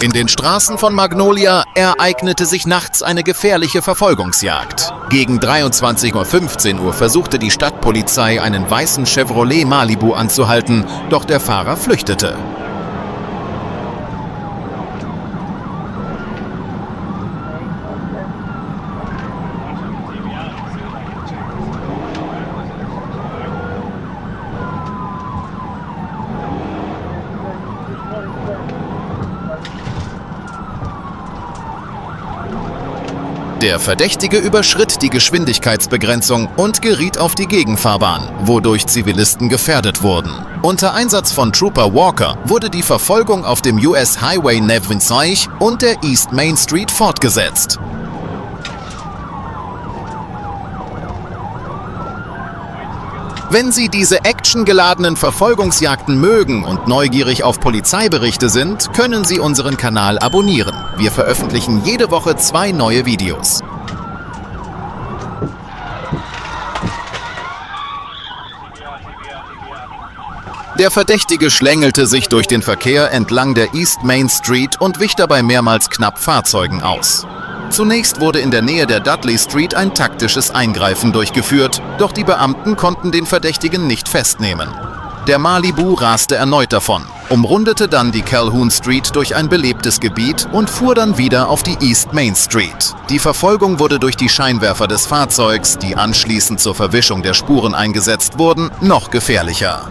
In den Straßen von Magnolia ereignete sich nachts eine gefährliche Verfolgungsjagd. Gegen 23:15 Uhr versuchte die Stadtpolizei, einen weißen Chevrolet Malibu anzuhalten, doch der Fahrer flüchtete. Der Verdächtige überschritt die Geschwindigkeitsbegrenzung und geriet auf die Gegenfahrbahn, wodurch Zivilisten gefährdet wurden. Unter Einsatz von Trooper Walker wurde die Verfolgung auf dem US Highway 95 und der East Main Street fortgesetzt. Wenn Sie diese actiongeladenen Verfolgungsjagden mögen und neugierig auf Polizeiberichte sind, können Sie unseren Kanal abonnieren. Wir veröffentlichen jede Woche 2 neue Videos. Der Verdächtige schlängelte sich durch den Verkehr entlang der East Main Street und wich dabei mehrmals knapp Fahrzeugen aus. Zunächst wurde in der Nähe der Dudley Street ein taktisches Eingreifen durchgeführt, doch die Beamten konnten den Verdächtigen nicht festnehmen. Der Malibu raste erneut davon, umrundete dann die Calhoun Street durch ein belebtes Gebiet und fuhr dann wieder auf die East Main Street. Die Verfolgung wurde durch die Scheinwerfer des Fahrzeugs, die anschließend zur Verwischung der Spuren eingesetzt wurden, noch gefährlicher.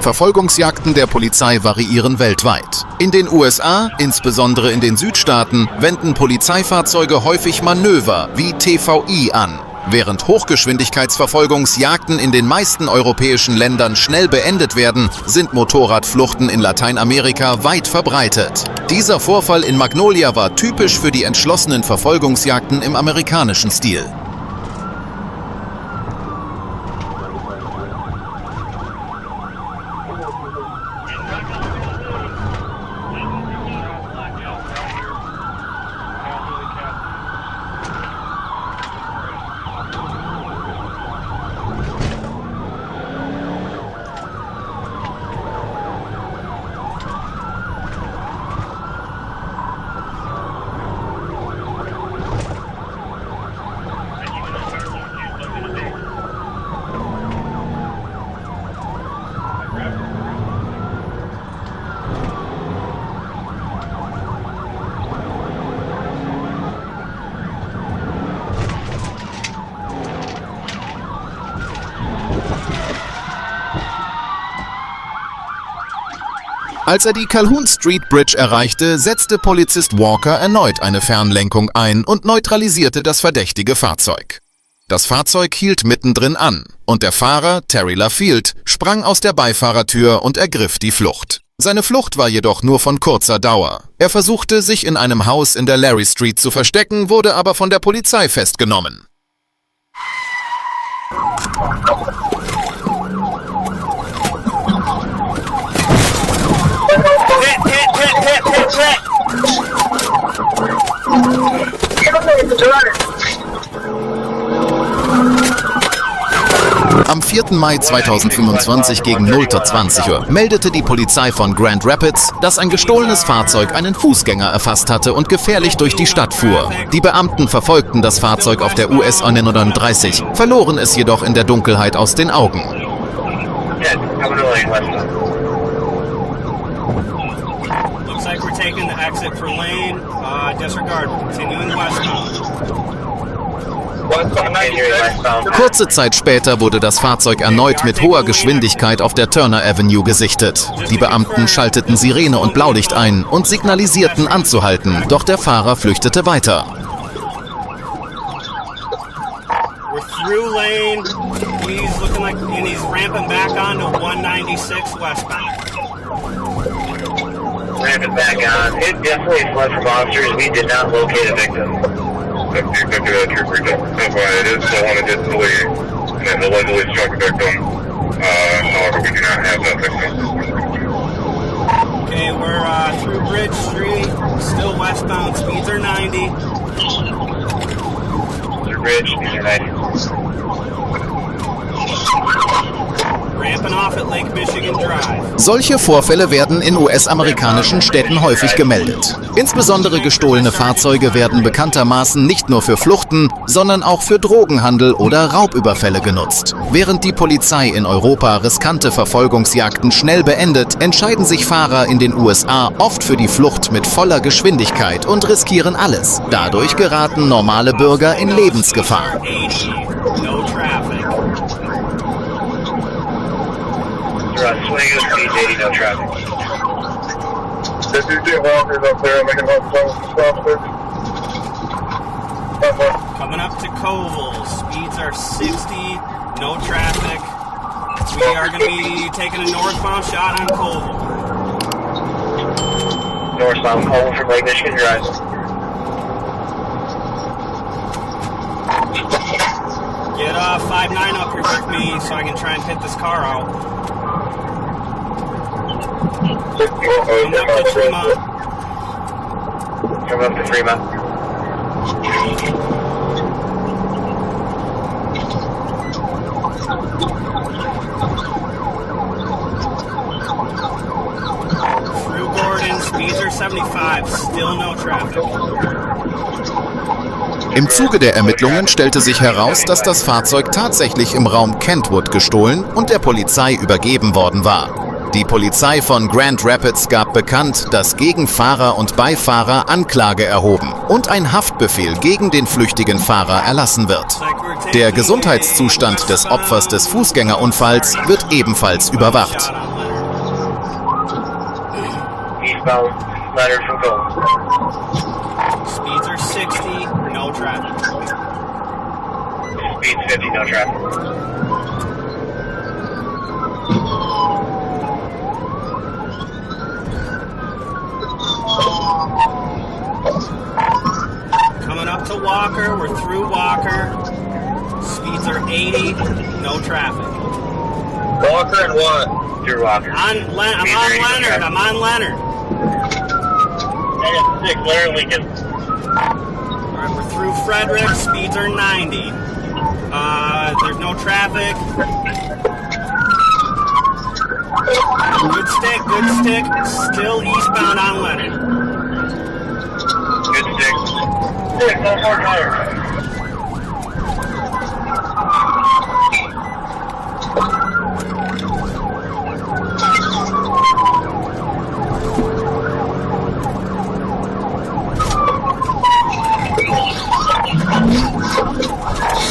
Verfolgungsjagden der Polizei variieren weltweit. In den USA, insbesondere in den Südstaaten, wenden Polizeifahrzeuge häufig Manöver wie TVI an. Während Hochgeschwindigkeitsverfolgungsjagden in den meisten europäischen Ländern schnell beendet werden, sind Motorradfluchten in Lateinamerika weit verbreitet. Dieser Vorfall in Magnolia war typisch für die entschlossenen Verfolgungsjagden im amerikanischen Stil. Als er die Calhoun Street Bridge erreichte, setzte Polizist Walker erneut eine Fernlenkung ein und neutralisierte das verdächtige Fahrzeug. Das Fahrzeug hielt mittendrin an und der Fahrer, Terry LaField, sprang aus der Beifahrertür und ergriff die Flucht. Seine Flucht war jedoch nur von kurzer Dauer. Er versuchte, sich in einem Haus in der Larry Street zu verstecken, wurde aber von der Polizei festgenommen. Am 4. Mai 2025 gegen 0:20 Uhr meldete die Polizei von Grand Rapids, dass ein gestohlenes Fahrzeug einen Fußgänger erfasst hatte und gefährlich durch die Stadt fuhr. Die Beamten verfolgten das Fahrzeug auf der US 139, verloren es jedoch in der Dunkelheit aus den Augen. Looks like we're taking the exit for lane. Disregard. Continuing westbound. Kurze Zeit später wurde das Fahrzeug erneut mit hoher Geschwindigkeit auf der Turner Avenue gesichtet. Die Beamten schalteten Sirene und Blaulicht ein und signalisierten anzuhalten, doch der Fahrer flüchtete weiter. We're through lane. He's looking like, and he's ramping back onto 196 westbound. Ramping back on. It definitely fled from officers. We did not locate a victim. It is still unidentified and allegedly struck a victim. However, we do not have that victim. Okay, we're through Bridge Street, still westbound. Speeds are 90. Through Bridge, these are 90. Ramping off at Lake Michigan Drive. Solche Vorfälle werden in US-amerikanischen Städten häufig gemeldet. Insbesondere gestohlene Fahrzeuge werden bekanntermaßen nicht nur für Fluchten, sondern auch für Drogenhandel oder Raubüberfälle genutzt. Während die Polizei in Europa riskante Verfolgungsjagden schnell beendet, entscheiden sich Fahrer in den USA oft für die Flucht mit voller Geschwindigkeit und riskieren alles. Dadurch geraten normale Bürger in Lebensgefahr. 80. No traffic. Swing, speed 80, no traffic. If you get walkers up there, making help stop, please. Coming up to Koval. Speeds are 60. No traffic. We are going to be taking a northbound shot on Koval. Northbound Cole from Lake Michigan Drive. Get 5-9 up here with me so I can try and hit this car out. Coming up to Tremont. Coming up to Fremont. Through Gordon, speeds are 75, still no traffic. Im Zuge der Ermittlungen stellte sich heraus, dass das Fahrzeug tatsächlich im Raum Kentwood gestohlen und der Polizei übergeben worden war. Die Polizei von Grand Rapids gab bekannt, dass gegen Fahrer und Beifahrer Anklage erhoben und ein Haftbefehl gegen den flüchtigen Fahrer erlassen wird. Der Gesundheitszustand des Opfers des Fußgängerunfalls wird ebenfalls überwacht. Eastbound, Leonard from Cole. Speeds are 60, no traffic. Speed 50, no traffic. Coming up to Walker, we're through Walker. Speeds are 80, no traffic. Walker and what? Through Walker. I'm on Leonard, I'm on Leonard. Hey, 6, Leonard Lincoln. Alright, we're through Frederick, speeds are 90. There's no traffic. Good stick, still eastbound on Leonard. Good stick. Stick, no more tire.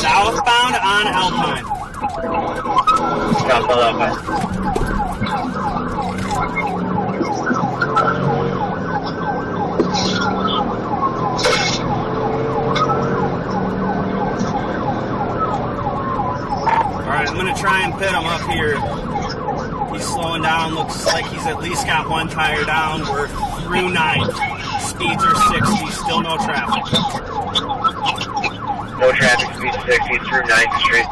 Southbound on Alpine. Southbound Alpine. Alright, I'm gonna try and pit him up here. He's slowing down, looks like he's at least got one tire down. We're through 9. Speeds are 60, still no traffic. No traffic, speed 60 through 9th Street.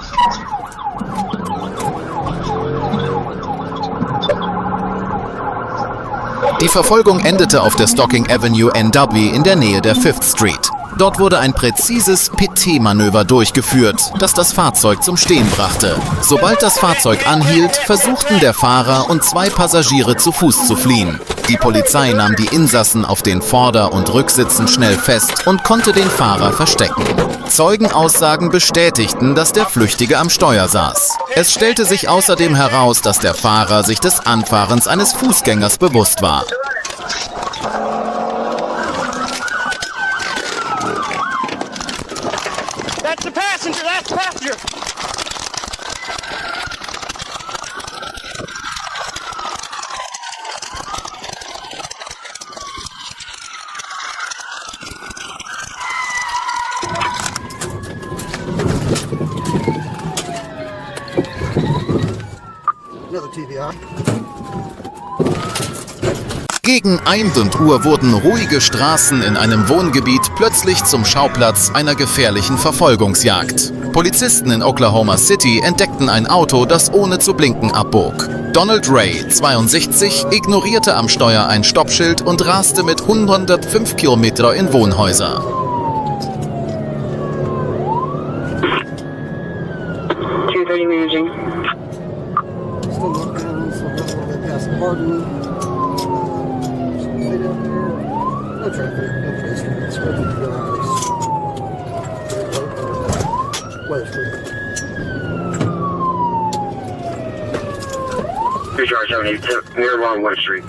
Die Verfolgung endete auf der Stocking Avenue NW in der Nähe der 5th Street. Dort wurde ein präzises PT-Manöver durchgeführt, das das Fahrzeug zum Stehen brachte. Sobald das Fahrzeug anhielt, versuchten der Fahrer und 2 Passagiere zu Fuß zu fliehen. Die Polizei nahm die Insassen auf den Vorder- und Rücksitzen schnell fest und konnte den Fahrer verstecken. Zeugenaussagen bestätigten, dass der Flüchtige am Steuer saß. Es stellte sich außerdem heraus, dass der Fahrer sich des Anfahrens eines Fußgängers bewusst war. That's the pass! passenger, that's passenger. Another TBI. Gegen 1 Uhr wurden ruhige Straßen in einem Wohngebiet plötzlich zum Schauplatz einer gefährlichen Verfolgungsjagd. Polizisten in Oklahoma City entdeckten ein Auto, das ohne zu blinken abbog. Donald Ray, 62, ignorierte am Steuer ein Stoppschild und raste mit 105 Kilometer in Wohnhäuser. 230 managing. Still look down, so that's where they pass the pardon. Way down there. No traffic, no pedestrians, ready to go ice. Weather's pretty good. Charge 72, we're along West Street.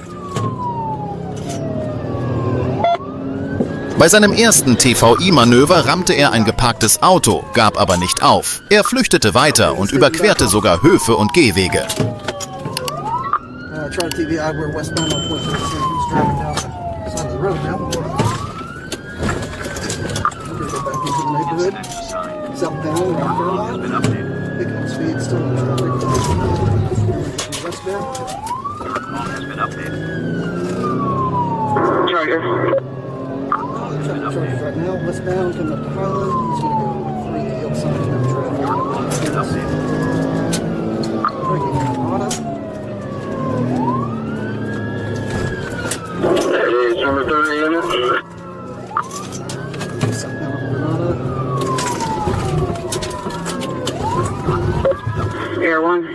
Bei seinem ersten TVI-Manöver rammte er ein geparktes Auto, gab aber nicht auf. Er flüchtete weiter und überquerte sogar Höfe und Gehwege. Trying to TBI, we're westbound on 23. He's driving down the side of the road now. We're gonna go back into the neighborhood. Southbound, around Caroline. Picking up speed, still in traffic. Westbound. Charger. Chargers right now, westbound, coming up to Highland. He's gonna go 3 yield sign, no traffic. Breaking Armada. Is number 30 unit? Southbound Granada. Air 1.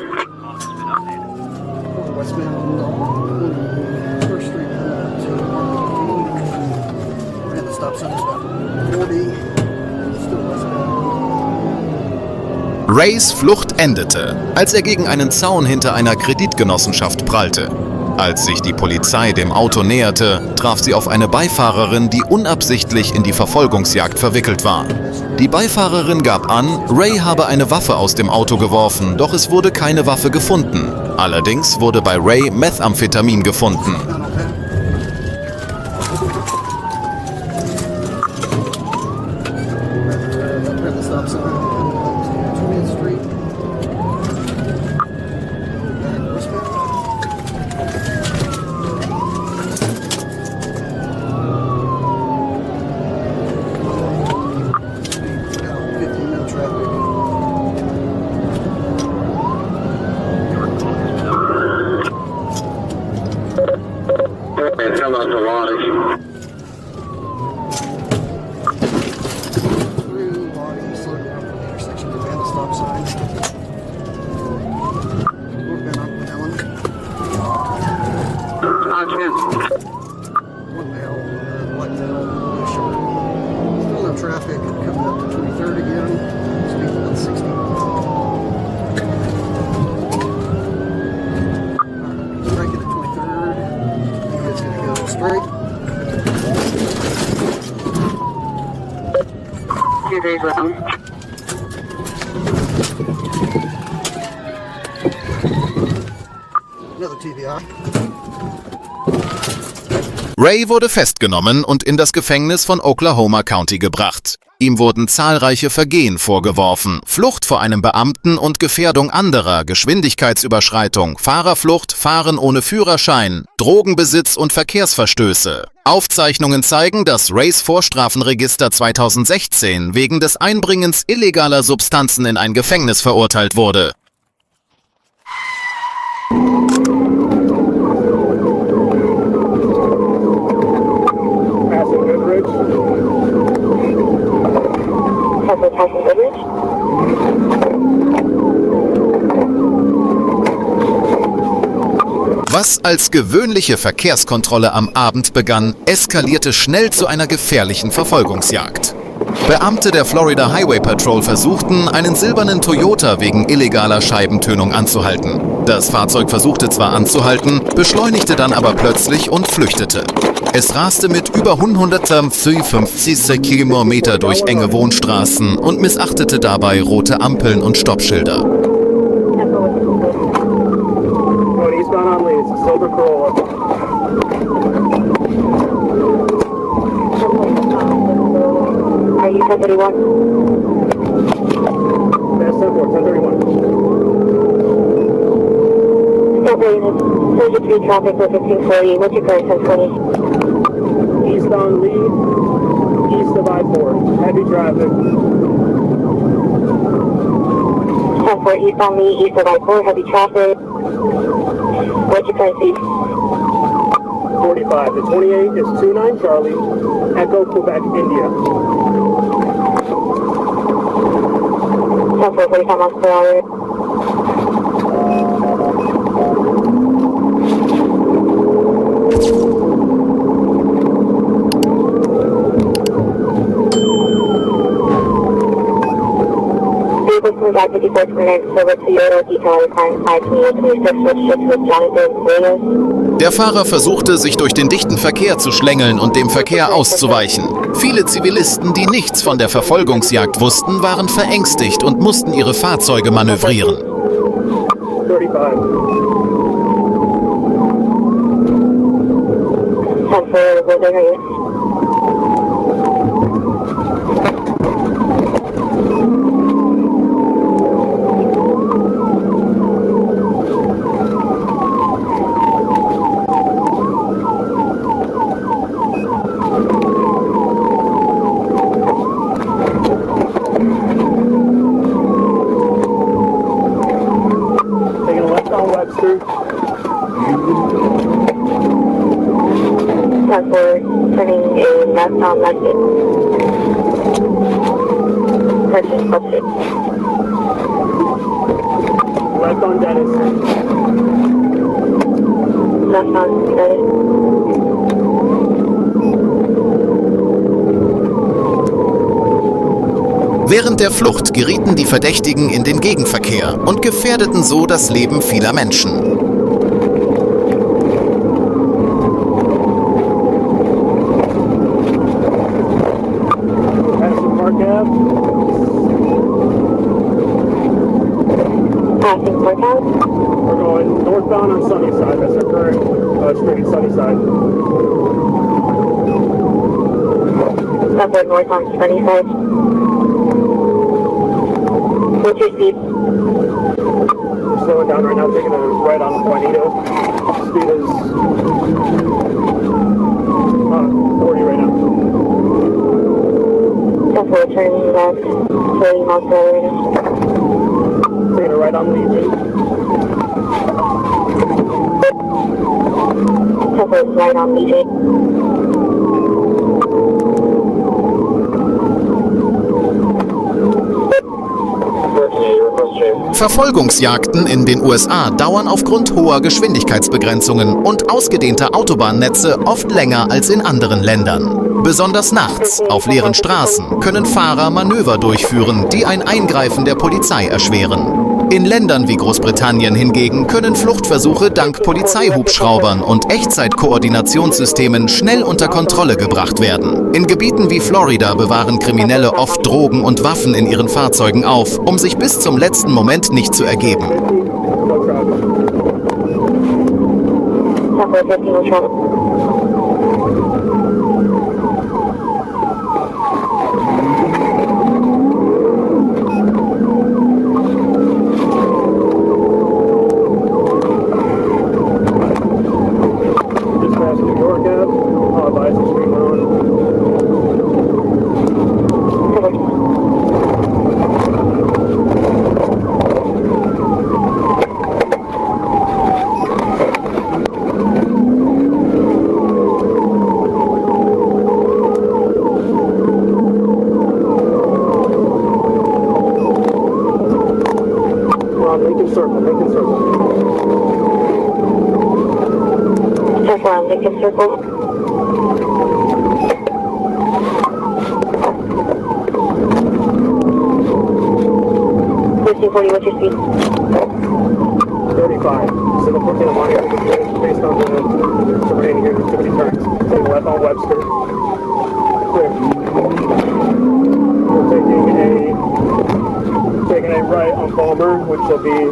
Westbound on First Street to Market. And the stop sign is about 40. Still westbound. Rays Flucht endete, als er gegen einen Zaun hinter einer Kreditgenossenschaft prallte. Als sich die Polizei dem Auto näherte, traf sie auf eine Beifahrerin, die unabsichtlich in die Verfolgungsjagd verwickelt war. Die Beifahrerin gab an, Ray habe eine Waffe aus dem Auto geworfen, doch es wurde keine Waffe gefunden. Allerdings wurde bei Ray Methamphetamin gefunden. At the stop sign, 20th Street. Back westbound. About 15 minute traffic. Come out to Lodge. Through Lottie, slow down for the intersection and the stop sign. Northbound on Allen. One male, white male, blue shirt. Still no traffic, coming up to 23rd again. Speed about 60. Braking at 23rd. It's gonna go straight. 2 days long. Another TBI. Ray wurde festgenommen und in das Gefängnis von Oklahoma County gebracht. Ihm wurden zahlreiche Vergehen vorgeworfen: Flucht vor einem Beamten und Gefährdung anderer, Geschwindigkeitsüberschreitung, Fahrerflucht, Fahren ohne Führerschein, Drogenbesitz und Verkehrsverstöße. Aufzeichnungen zeigen, dass Rays Vorstrafenregister 2016 wegen des Einbringens illegaler Substanzen in ein Gefängnis verurteilt wurde. Was als gewöhnliche Verkehrskontrolle am Abend begann, eskalierte schnell zu einer gefährlichen Verfolgungsjagd. Beamte der Florida Highway Patrol versuchten, einen silbernen Toyota wegen illegaler Scheibentönung anzuhalten. Das Fahrzeug versuchte zwar anzuhalten, beschleunigte dann aber plötzlich und flüchtete. Es raste mit über 150 Kilometer durch enge Wohnstraßen und missachtete dabei rote Ampeln und Stoppschilder. Eastbound on Lee, it's a silver Corolla. Are you 1031? That's 1031. Subject 3 traffic with 1540. What's your current 1020? Eastbound Lee, east of I-4. Heavy traffic. 10-4 eastbound Lee, east of I-4. Heavy traffic. What's your current speed? 45. The 28 is 29 Charlie, Echo, Quebec, India. 10-4, 45 miles per hour. Vehicles coming back 5429 Silver Toyota, detail requiring 52826, switch shift with Jonathan Williams. Der Fahrer versuchte, sich durch den dichten Verkehr zu schlängeln und dem Verkehr auszuweichen. Viele Zivilisten, die nichts von der Verfolgungsjagd wussten, waren verängstigt und mussten ihre Fahrzeuge manövrieren. 35. 10-4, we'll bring you. Taking a left on Webster. 10-4, turning a left on Lexington. Purchase posted. Left on Dennis. Left on United. Während der Flucht gerieten die Verdächtigen in den Gegenverkehr und gefährdeten so das Leben vieler Menschen. Passing Park Ave. Passing Port Town. We're going northbound on Sunnyside. That's our current street, Sunnyside. Subway north on Sunnyside. What's your speed? We're slowing down right now, taking a right on Juanito. Speed is 40 right now. Subway turning left, 30 miles per hour right now. Taking a right on Legion. Subway right on Legion. Verfolgungsjagden in den USA dauern aufgrund hoher Geschwindigkeitsbegrenzungen und ausgedehnter Autobahnnetze oft länger als in anderen Ländern. Besonders nachts, auf leeren Straßen, können Fahrer Manöver durchführen, die ein Eingreifen der Polizei erschweren. In Ländern wie Großbritannien hingegen können Fluchtversuche dank Polizeihubschraubern und Echtzeitkoordinationssystemen schnell unter Kontrolle gebracht werden. In Gebieten wie Florida bewahren Kriminelle oft Drogen und Waffen in ihren Fahrzeugen auf, um sich bis zum letzten Moment nicht zu ergeben. 50, no traffic. Subway 15 no traffic. Just past New York Ave. Bison Street Road. We're on Lincoln Circle, Lincoln Circle. Circle on Lincoln Circle. What's your speed? 35. So the 14 of Monty, based on the terrain here, there's too many turns. Take a left on Webster. Clear. We're taking a right on Palmer, which will be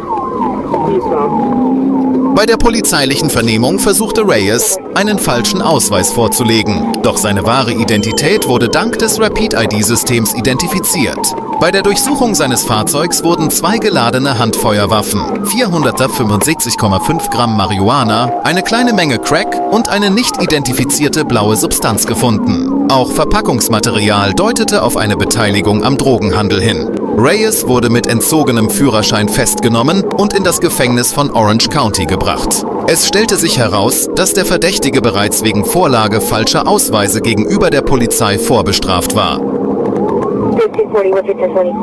eastbound. Bei der polizeilichen Vernehmung versuchte Reyes, einen falschen Ausweis vorzulegen. Doch seine wahre Identität wurde dank des Rapid-ID-Systems identifiziert. Bei der Durchsuchung seines Fahrzeugs wurden 2 geladene Handfeuerwaffen, 475,5 Gramm Marihuana, eine kleine Menge Crack und eine nicht identifizierte blaue Substanz gefunden. Auch Verpackungsmaterial deutete auf eine Beteiligung am Drogenhandel hin. Reyes wurde mit entzogenem Führerschein festgenommen und in das Gefängnis von Orange County gebracht. Es stellte sich heraus, dass der Verdächtige bereits wegen Vorlage falscher Ausweise gegenüber der Polizei vorbestraft war. 240, what's your 1020?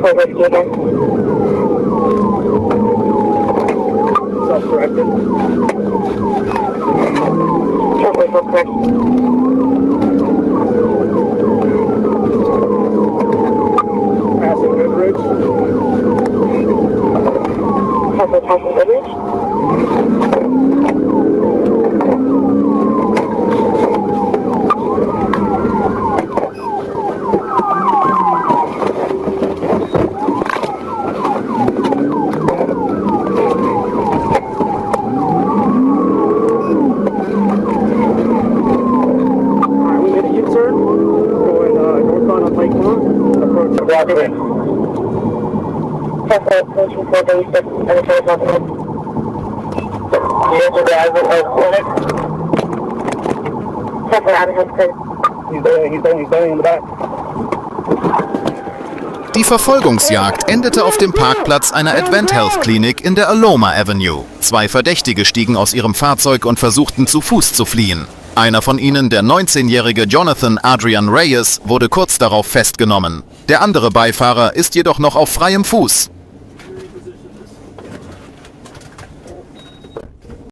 For whiskey again. Self-corrected. Traffic will correct. Passing Goodrich. Traffic passing Goodrich. Traffic approaching 436 on the trail northward. Here's the driver of Clinic. Traffic out of health clinic. He's standing in the back. Die Verfolgungsjagd endete auf dem Parkplatz einer Advent Health Klinik in der Aloma Avenue. 2 Verdächtige stiegen aus ihrem Fahrzeug und versuchten zu Fuß zu fliehen. Einer von ihnen, der 19-jährige Jonathan Adrian Reyes, wurde kurz darauf festgenommen. Der andere Beifahrer ist jedoch noch auf freiem Fuß.